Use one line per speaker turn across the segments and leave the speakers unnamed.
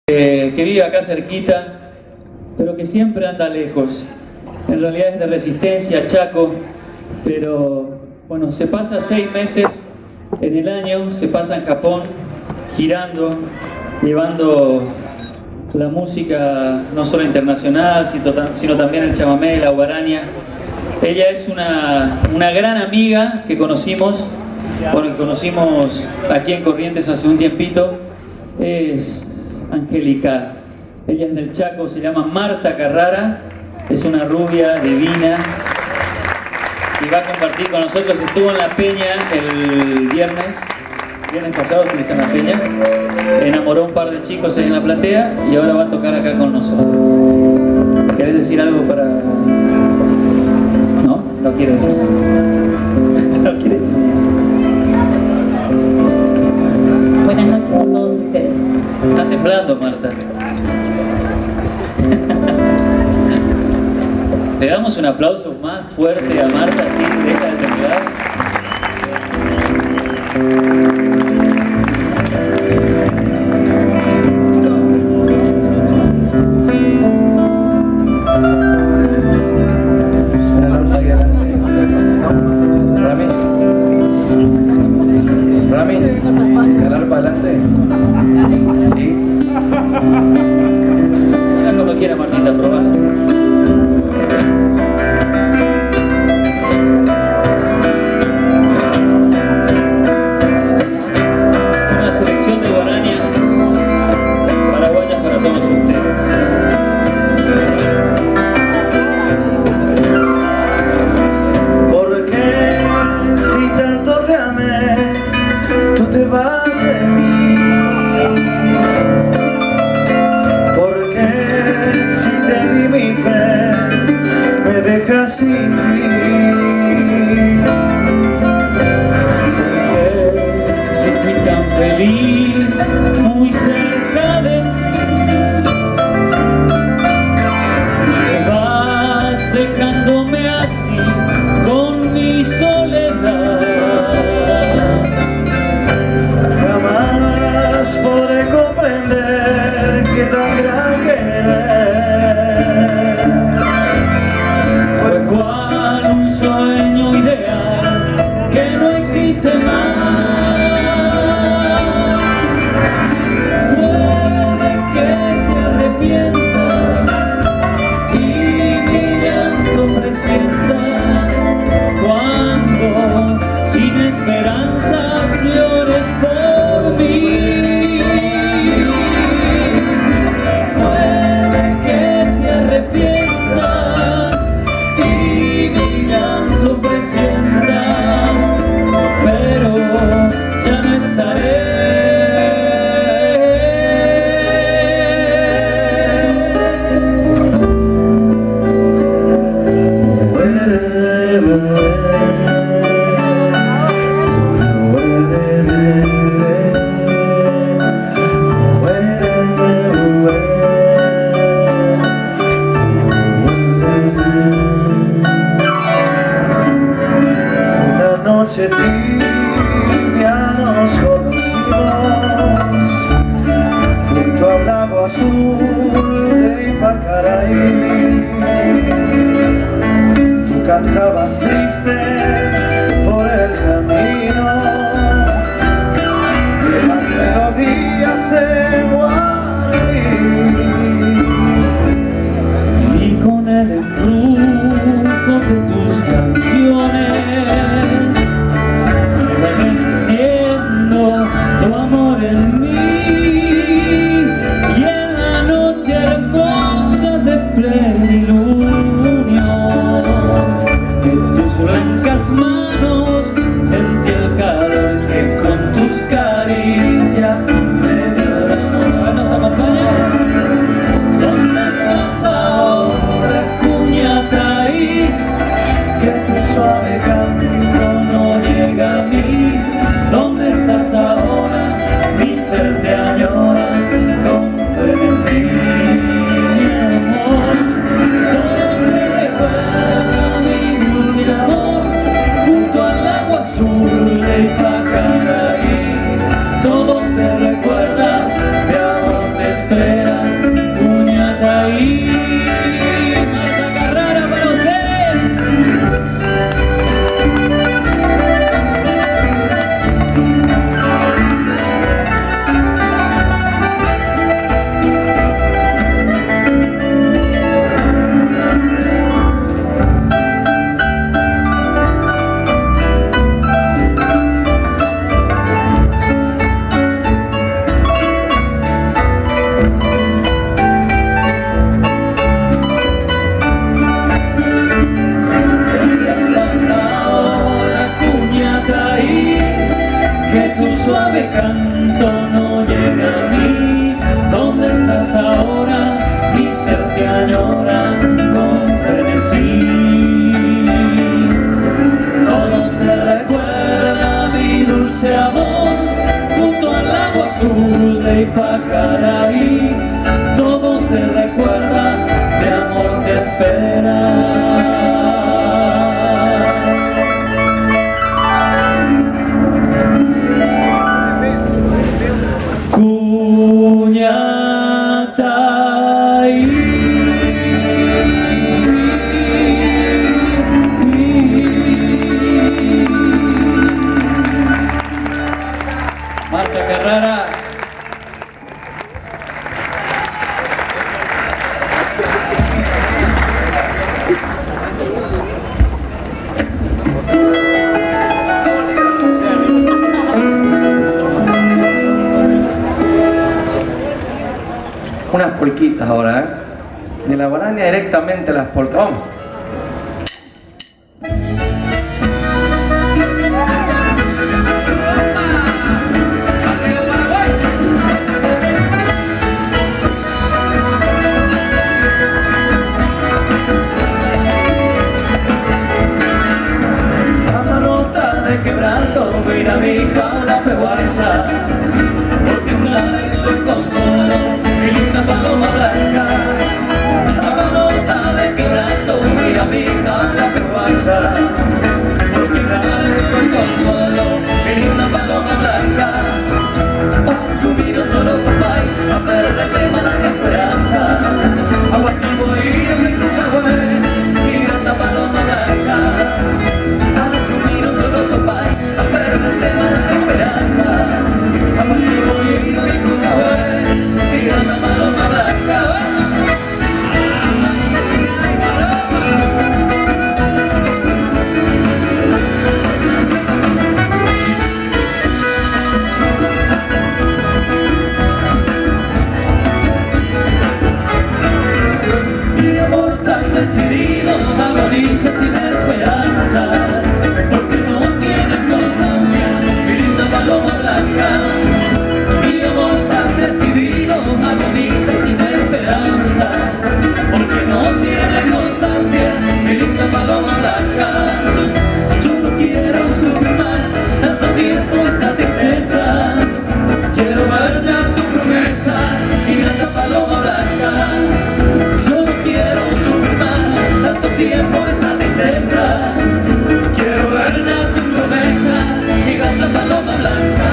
que vive acá cerquita, pero que siempre anda lejos. En realidad es de Resistencia, Chaco, pero bueno, se pasa 6 meses en el año, se pasa en Japón, girando, llevando la música no solo internacional, sino también el chamamé, la guarania. Ella es una gran amiga que conocimos aquí en Corrientes hace un tiempito. Es angelical. Ella es del Chaco, se llama Marta Carrara, es una rubia divina y va a compartir con nosotros. Estuvo en La Peña el viernes pasado, estuviste en La Peña, enamoró a un par de chicos ahí en la platea y ahora va a tocar acá con nosotros. ¿Querés decir algo para...? ¿No? No quiere decir. No quiere decir.
Buenas noches a todos ustedes.
Está temblando, Marta. Le damos un aplauso más fuerte a Marta, así deja de temblar.
Rami, ¿calar para adelante? Sí.
Haga cuando quiera, Martita, probar. Una selección de guaranías paraguayas para todos ustedes.
¿Por qué si tanto te amé, tú te vas de mí? ¿Por qué si te di mi fe, me dejas sin ti?
Si fui tan feliz, muy cerca de ti, te vas dejándome así con mi soledad.
Jamás podré comprender que tan gran querer
Fue cual un sueño ideal que no existe más. Puede que te arrepientas y mi llanto presientas cuando sin esperanzas llores por mí. Puede que te arrepientas y mi llanto presientas, pero ya no estaré.
Una noche tibia nos conocimos junto al lago azul de Ipacaraí. Tú cantabas triste por el camino, que las melodías en guaraní.
Y con el embrujo de tus canciones renaciendo tu amor en mí, y en la noche hermosa de plenilunio de tus blancas manos
unas polquitas ahora, ¿eh? De la guarania directamente a las polcas. Vamos.
Quebranto, mira mi hija la peguarza, porque clara y doy consuelo, mi linda paloma blanca. La nota de quebranto, mira mi hija la peguarza, porque clara y doy consuelo, mi linda paloma blanca. Yo miro todo tu país, a ver el tema de la esperanza, agua sin morir en mi Tucahue, mi linda paloma blanca. El tema de la esperanza, vamos a morir en mi Tucahue, tirando la paloma blanca. Mi amor tan decidido agoniza sin esperanza, porque no tiene constancia, mi linda paloma blanca. Mi amor tan decidido agoniza sin esperanza, porque no tiene constancia, mi linda paloma blanca. Yo no quiero sufrir más tanto tiempo esta tristeza, quiero ver ya tu promesa, mi linda paloma blanca. Yo no quiero sufrir más tanto tiempo esta tristeza, quiero ver ya tu promesa, mi linda paloma blanca.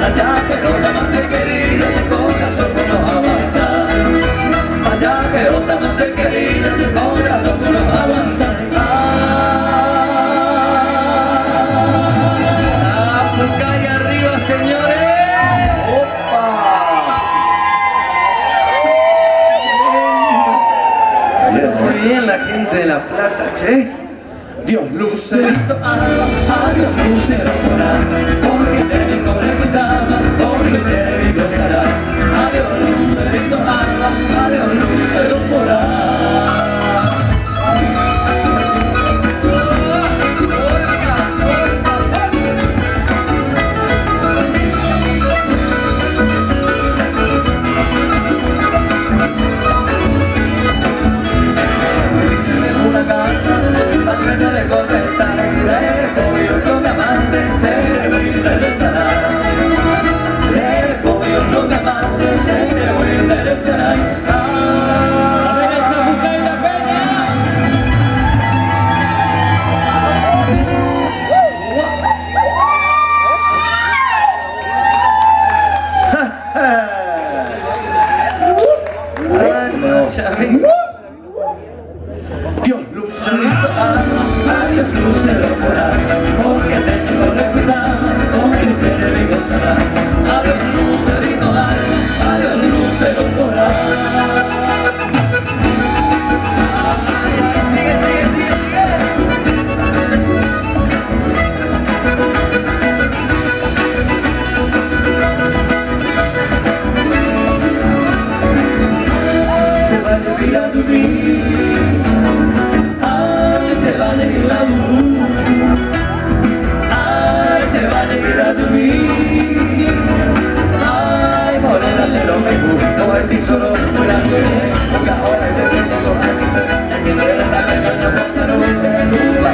Allá que otra amante querida, ese corazón no aguanta. Allá que otra amante querida, ese corazón no aguanta. Pucay arriba, señores.
Muy bien la gente de La Plata, che.
Dios lucerito alba, adiós lucero coral, porque te digo recordaba, porque te digo será. Adiós lucerito alba, adiós lucero coral. Una gata, de contestar, eres pollo otro amante, se le interesará. Eres pollo otro amante, se le interesará. A ver esa mujer la peña. Dios lucerito alma, adiós lucero coral, porque te digo recordaba, porque te digo será. Adiós lucerito alma, adiós lucero coral. Sigue, sigue, sigue, sigue. Se va a vivir a dormir, se va a ir la luz, ay, se va a ir a dormir, ay, morena se lo me gusta, o el tesoro, buena mujer, porque ahora te tengo aquí, hay que ver la caña, cuando no te duda,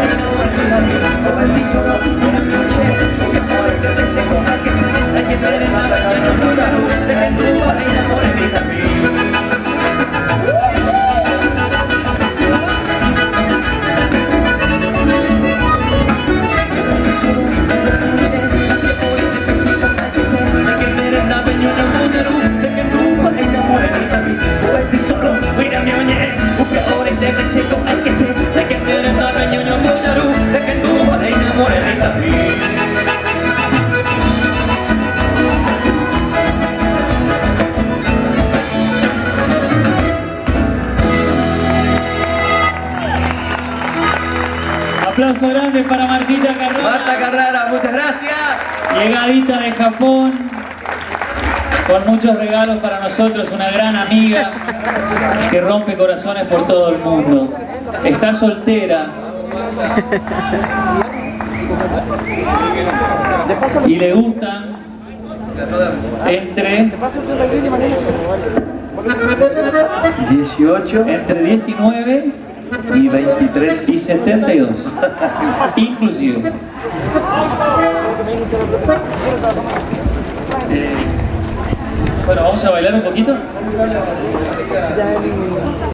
o el tesoro, buena mujer, porque ahora te tengo aquí, hay que ver la caña, cuando no te duda, y la morenita mía. Solo, mira mi oñe, porque ahora te seco hay que ser, de que me eres más pequeño, muy de que tú, reina morenita.
aplauso grande para Martita Carrara.
Marta Carrara, muchas gracias.
Llegadita de Japón, con muchos regalos para nosotros, una gran amiga que rompe corazones por todo el mundo. Está soltera y le gustan entre
18
entre 19
y 23.
y 72, inclusive. Bueno, vamos a bailar un poquito.